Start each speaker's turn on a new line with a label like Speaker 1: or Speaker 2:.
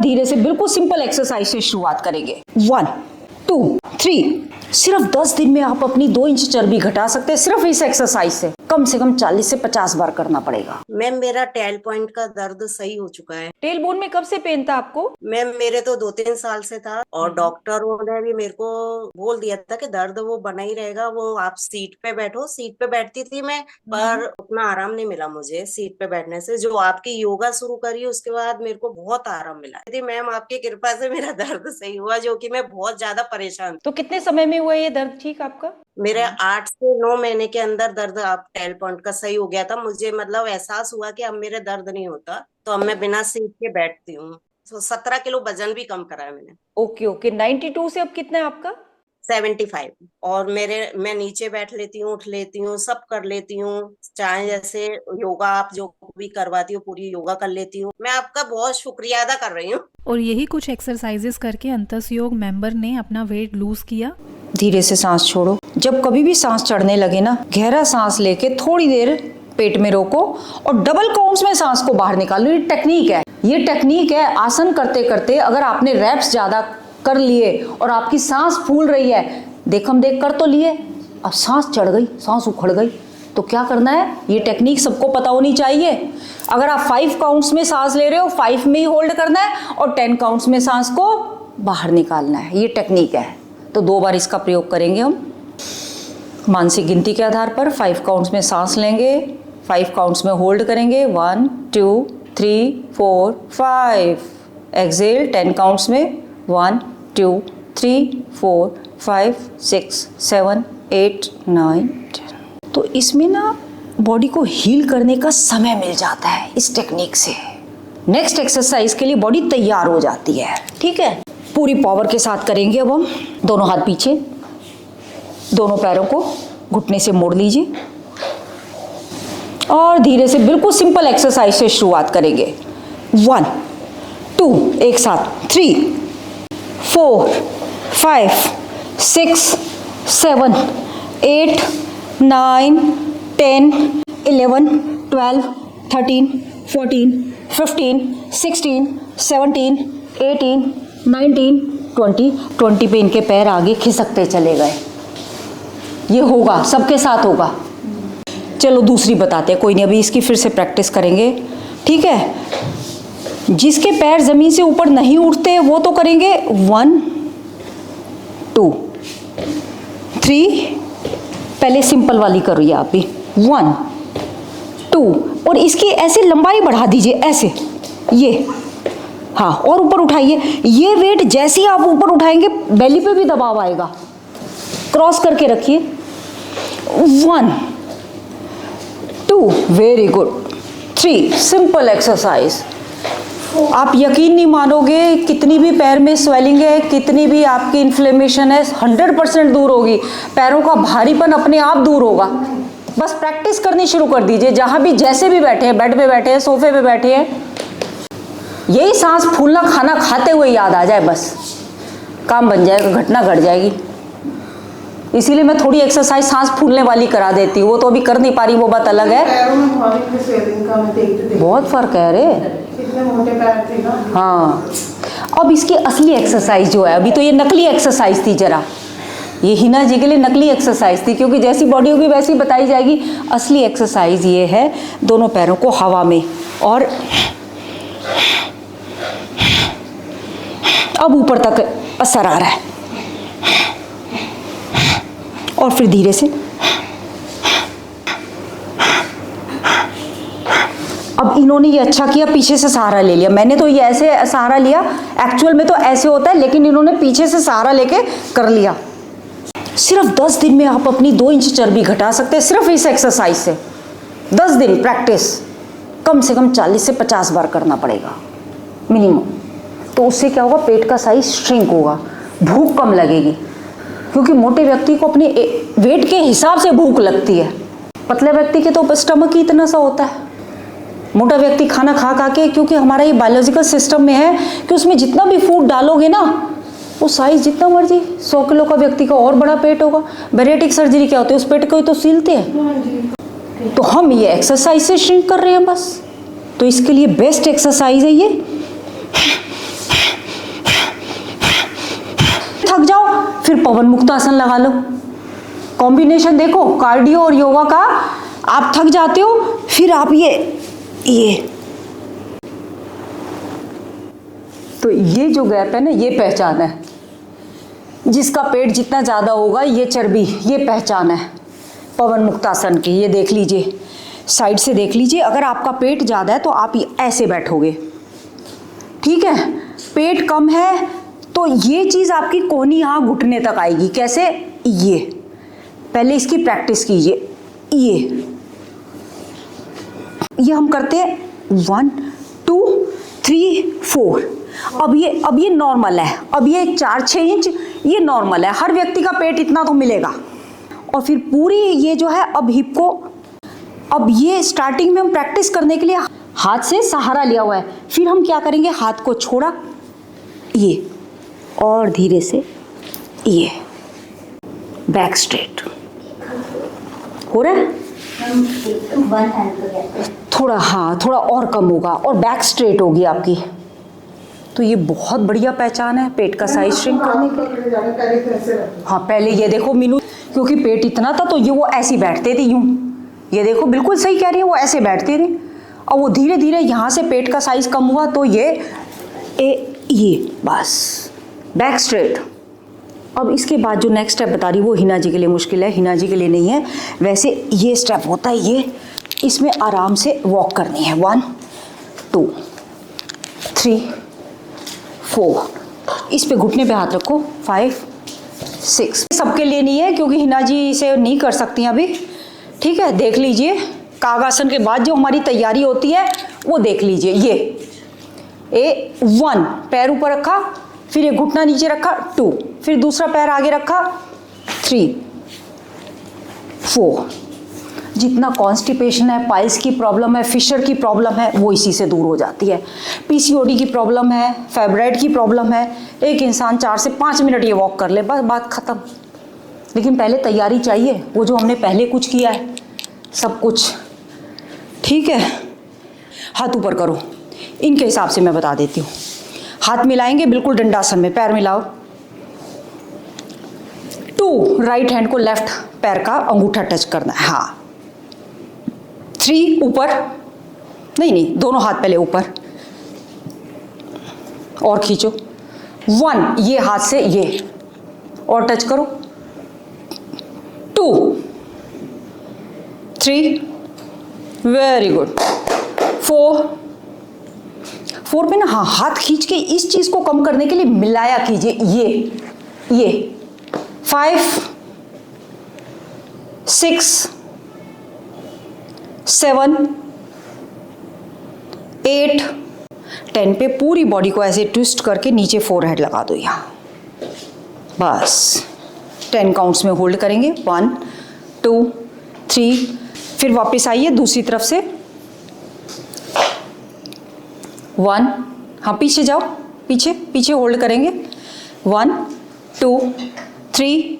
Speaker 1: धीरे से बिल्कुल सिंपल एक्सरसाइज से शुरुआत करेंगे। 1 2 3। सिर्फ 10 दिन में आप अपनी 2 इंच चर्बी घटा सकते हैं सिर्फ इस एक्सरसाइज से। कम 40 से 50 बार करना पड़ेगा।
Speaker 2: मैम मेरा टेल पॉइंट का दर्द सही हो चुका है।
Speaker 1: टेल बोन में कब से पेन था आपको?
Speaker 2: मैम मेरे तो 2-3 साल से था और डॉक्टरों ने भी मेरे को बोल दिया था कि दर्द वो बना ही रहेगा, वो आप सीट पे बैठो। सीट पे बैठती थी मैं, पर उतना आराम नहीं मिला मुझे सीट पे बैठने से। जो आपकी योगा शुरू करी उसके बाद मेरे को बहुत आराम मिला। यदि मैम आपकी कृपा से मेरा दर्द सही हुआ, जो कि मैं बहुत ज्यादा परेशान।
Speaker 1: तो कितने समय में हुआ ये दर्द ठीक आपका?
Speaker 2: मेरे 8 से 9 महीने के अंदर दर्द आप टेल पॉइंट का सही हो गया था। मुझे मतलब एहसास हुआ कि अब मेरे दर्द नहीं होता, तो अब मैं बिना सीट के बैठती हूँ। तो 17 किलो वजन भी कम करा है मैंने।
Speaker 1: ओके 92 से अब कितना है आपका?
Speaker 2: 75। और मैं नीचे बैठ लेती हूँ, उठ लेती हूँ, सब कर लेती हूँ। चाहे जैसे योगा आप जो भी करवाती हो पूरी योगा कर लेती हूँ। मैं आपका बहुत शुक्रिया अदा कर रही हूँ।
Speaker 3: और यही कुछ एक्सरसाइजेस करके अंतस योग मेंबर ने अपना वेट लूज किया।
Speaker 1: धीरे से सांस छोड़ो। जब कभी भी सांस चढ़ने लगे ना, गहरा सांस लेके थोड़ी देर पेट में रोको और डबल काउंट्स में सांस को बाहर निकालो। ये टेक्निक है आसन करते करते अगर आपने रैप्स ज्यादा कर लिए और आपकी सांस फूल रही है, देख कर तो लिए, अब सांस चढ़ गई, सांस उखड़ गई, तो क्या करना है? ये टेक्निक सबको पता होनी चाहिए। अगर आप 5 काउंट्स में सांस ले रहे हो, 5 में ही होल्ड करना है और 10 काउंट्स में सांस को बाहर निकालना है। ये टेक्निक है। तो 2 बार इसका प्रयोग करेंगे हम। मानसिक गिनती के आधार पर 5 काउंट्स में सांस लेंगे, 5 काउंट्स में होल्ड करेंगे, 1 2 3 4 5। एक्सेल 10 काउंट्स में 1 2 3 4 5 6 7 8 9 10। तो इसमें ना बॉडी को हील करने का समय मिल जाता है इस टेक्निक से। नेक्स्ट एक्सरसाइज के लिए बॉडी तैयार हो जाती है। ठीक है, पूरी पावर के साथ करेंगे। अब हम दोनों हाथ पीछे, दोनों पैरों को घुटने से मोड़ लीजिए और धीरे से बिल्कुल सिंपल एक्सरसाइज से शुरुआत करेंगे। 1 2 एक साथ 3 4 5 6 7 8 9 10 11 12 13 14 15 16 17 18 19 20 पे इनके पैर आगे खिसकते चले गए। ये होगा, सबके साथ होगा। चलो दूसरी बताते हैं, कोई नहीं, अभी इसकी फिर से प्रैक्टिस करेंगे। ठीक है, जिसके पैर जमीन से ऊपर नहीं उठते वो तो करेंगे 1 2 3। पहले सिंपल वाली करिए आप भी, 1 2 और इसकी ऐसे लंबाई बढ़ा दीजिए, ऐसे, ये, हाँ, और ऊपर उठाइए। ये वेट जैसे ही आप ऊपर उठाएंगे बेली पे भी दबाव आएगा। क्रॉस करके रखिए, 1 2 वेरी गुड 3। Simple exercise. आप यकीन नहीं मानोगे, कितनी भी पैर में स्वेलिंग है, कितनी भी आपकी इन्फ्लेमेशन है, 100% दूर होगी। पैरों का भारीपन अपने आप दूर होगा। बस प्रैक्टिस करनी शुरू कर दीजिए। जहां भी जैसे भी बैठे हैं, बेड पे बैठे हैं, सोफे पे बैठे हैं, यही सांस फूलना खाना खाते हुए याद आ जाए, बस काम बन जाएगा, घटना घट जाएगी। इसीलिए मैं थोड़ी एक्सरसाइज सांस फूलने वाली करा देती हूँ। वो तो अभी कर नहीं पा रही, वो बात अलग है। बहुत फर्क है रे,
Speaker 4: कितने मोटे पैर थे ना।
Speaker 1: हाँ, अब इसकी असली एक्सरसाइज जो है, अभी तो ये नकली एक्सरसाइज थी, जरा ये हिना जी के लिए नकली एक्सरसाइज थी, क्योंकि जैसी बॉडी होगी वैसी बताई जाएगी। असली एक्सरसाइज ये है, दोनों पैरों को हवा में, और अब ऊपर तक असर आ रहा है, और फिर धीरे से। अब इन्होंने ये अच्छा किया, पीछे से सहारा ले लिया। मैंने तो ये ऐसे सहारा लिया, एक्चुअल में तो ऐसे होता है, लेकिन इन्होंने पीछे से सहारा लेके कर लिया। सिर्फ 10 दिन में आप अपनी 2 इंच चर्बी घटा सकते हैं सिर्फ इस एक्सरसाइज से। 10 दिन प्रैक्टिस, कम से कम 40 से 50 बार करना पड़ेगा मिनिमम। तो उससे क्या होगा, पेट का साइज श्रिंक होगा, भूख कम लगेगी, क्योंकि मोटे व्यक्ति को अपने वेट के हिसाब से भूख लगती है। पतले व्यक्ति के तो स्टमक ही इतना सा होता है। मोटा व्यक्ति खाना खा खा के, क्योंकि हमारा ये बायोलॉजिकल सिस्टम में है कि उसमें जितना भी फूड डालोगे ना, वो साइज जितना मर्जी, 100 किलो का व्यक्ति का और बड़ा पेट होगा। बैरिएट्रिक सर्जरी क्या होती है, उस पेट को ही तो सीलते हैं। तो हम ये एक्सरसाइज से श्रिंक कर रहे हैं बस। तो इसके लिए बेस्ट एक्सरसाइज है ये। पवन मुक्तासन लगा लो। कॉम्बिनेशन देखो कार्डियो और योगा का। आप थक जाते हो, फिर आप ये तो ये जो गैप है ना, ये पहचान है। जिसका पेट जितना ज़्यादा होगा ये चर्बी, ये पहचान है पवन मुक्तासन की। ये देख लीजिए, साइड से देख लीजिए। अगर आपका पेट ज़्यादा है तो आप ऐसे बैठोगे, ठीक है। पेट कम है तो ये चीज़ आपकी कोहनी यहाँ घुटने तक आएगी। कैसे? ये पहले इसकी प्रैक्टिस कीजिए। ये हम करते हैं 1 2 3 4। अब ये नॉर्मल है। अब ये 4-6 इंच ये नॉर्मल है। हर व्यक्ति का पेट इतना तो मिलेगा। और फिर पूरी ये जो है अब हिप को, अब ये स्टार्टिंग में हम प्रैक्टिस करने के लिए हाथ से सहारा लिया हुआ है। फिर हम क्या करेंगे, हाथ को छोड़ा ये, और धीरे से ये बैक स्ट्रेट हो रहा है। थोड़ा, हाँ थोड़ा और कम होगा और बैक स्ट्रेट होगी आपकी। तो ये बहुत बढ़िया पहचान है पेट का साइज श्रिंक करने के। हाँ पहले ये देखो मीनू, क्योंकि पेट इतना था तो ये वो ऐसी बैठते थे यूं। ये देखो बिल्कुल सही कह रही है, वो ऐसे बैठते थे। और वो धीरे धीरे यहाँ से पेट का साइज कम हुआ तो ये बस बैक स्ट्रेट। अब इसके बाद जो नेक्स्ट स्टेप बता रही वो हिना जी के लिए मुश्किल है, हिना जी के लिए नहीं है। वैसे ये स्टेप होता है, ये इसमें आराम से वॉक करनी है। 1 2 3 4। इस पे घुटने पे हाथ रखो। 5 6। सबके लिए नहीं है क्योंकि हिना जी इसे नहीं कर सकती अभी, ठीक है। देख लीजिए कागासन के बाद जो हमारी तैयारी होती है वो देख लीजिए। ये 1 पैर ऊपर रखा, फिर ये घुटना नीचे रखा 2, फिर दूसरा पैर आगे रखा 3 4। जितना कॉन्स्टिपेशन है, पाइल्स की प्रॉब्लम है, फिशर की प्रॉब्लम है, वो इसी से दूर हो जाती है। पीसीओडी की प्रॉब्लम है, फाइब्राइड की प्रॉब्लम है, एक इंसान 4 से 5 मिनट ये वॉक कर ले, बस बात खत्म। लेकिन पहले तैयारी चाहिए, वो जो हमने पहले कुछ किया है सब कुछ, ठीक है। हाथ ऊपर करो, इनके हिसाब से मैं बता देती हूँ। हाथ मिलाएंगे बिल्कुल डंडासन में, पैर मिलाओ। 2 राइट हैंड को लेफ्ट पैर का अंगूठा टच करना है। हाँ 3 ऊपर, नहीं दोनों हाथ पहले ऊपर और खींचो। 1 ये हाथ से ये और टच करो। 2 3 वेरी गुड। 4 पे ना, हाँ हाथ खींच के इस चीज को कम करने के लिए मिलाया कीजिए। ये 5 6 7 8 10 पे पूरी बॉडी को ऐसे ट्विस्ट करके नीचे फोरहेड लगा दो यहाँ। बस 10 काउंट्स में होल्ड करेंगे। 1 2 3। फिर वापस आइए दूसरी तरफ से। 1, हाँ पीछे जाओ, पीछे होल्ड करेंगे। 1 2 3